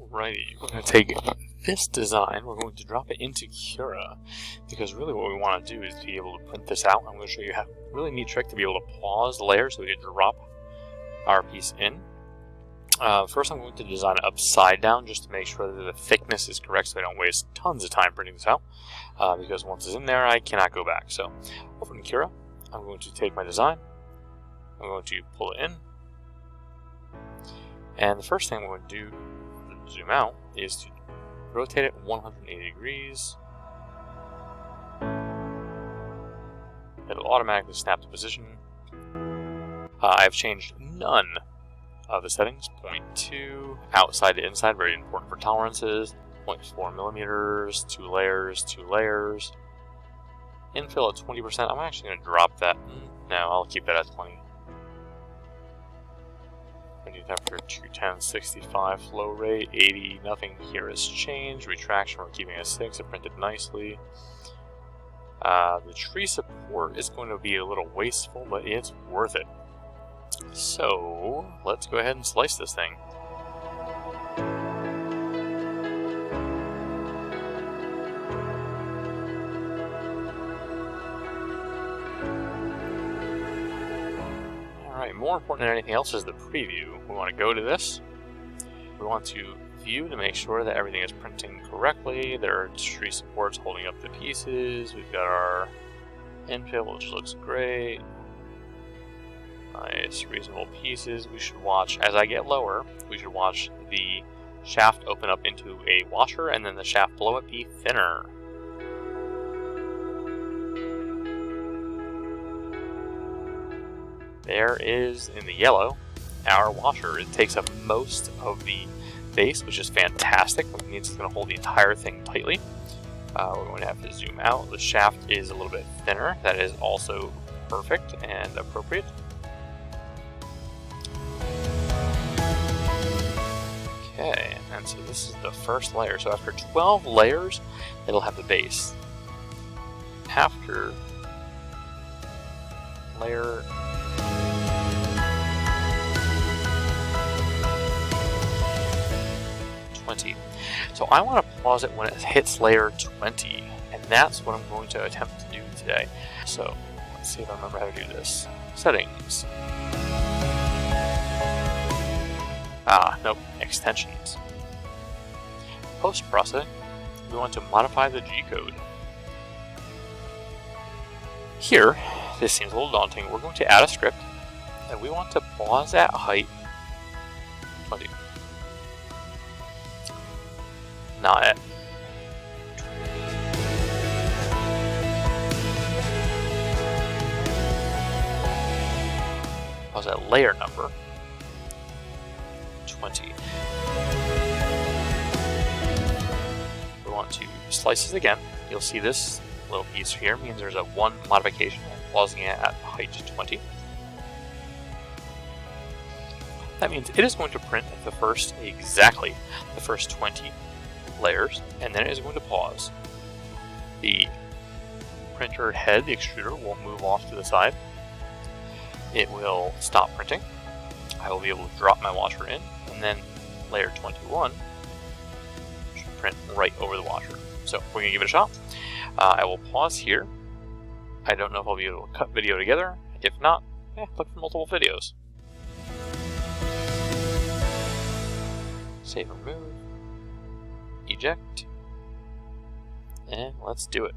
Alrighty, we're going to take this design, we're going to drop it into Cura, because really what we want to do is be able to print this out. I'm going to show you a really neat trick to be able to pause the layer so we can drop our piece in. First I'm going to design it upside down just to make sure that the thickness is correct so I don't waste tons of time printing this out, because once it's in there I cannot go back. So over in Cura, I'm going to take my design, I'm going to pull it in, and the first thing I'm going to do to zoom out is to rotate it 180 degrees. It'll automatically snap to position. I've changed none of the settings. 0.2, outside to inside, very important for tolerances. 0.4 millimeters, 2 layers, 2 layers. Infill at 20%. I'm actually going to drop that. No, I'll keep that at 20. Temperature 210, 65, flow rate 80, nothing here has changed. Retraction we're keeping at 6, it printed nicely. The tree support is going to be a little wasteful, but it's worth it. So let's go ahead and slice this thing. More important than anything else is the preview. We want to go to this. We want to view to make sure that everything is printing correctly. There are tree supports holding up the pieces. We've got our infill, which looks great. Nice, reasonable pieces. We should watch, as I get lower, we should watch the shaft open up into a washer and then the shaft below it be thinner. There is, in the yellow, our washer. It takes up most of the base, which is fantastic. It means it's going to hold the entire thing tightly. We're going to have to zoom out. The shaft is a little bit thinner. That is also perfect and appropriate. Okay, and so this is the first layer. So after 12 layers, it'll have the base. After layer 20. So I want to pause it when it hits layer 20, and that's what I'm going to attempt to do today. So let's see if I remember how to do this. Settings. Nope, extensions. Post-processing, we want to modify the G-code. Here, this seems a little daunting, we're going to add a script, and we want to pause at height 20. Not at pause at layer number 20. We want to slice this again. You'll see this little piece here means there's a 1 modification. I'm pausing it at height 20. That means it is going to print exactly the first 20 layers, and then it is going to pause. The printer head, the extruder, will move off to the side. It will stop printing. I will be able to drop my washer in, and then layer 21 should print right over the washer. So we're going to give it a shot. I will pause here. I don't know if I'll be able to cut video together. If not, look for multiple videos. Save and remove. Eject, and let's do it.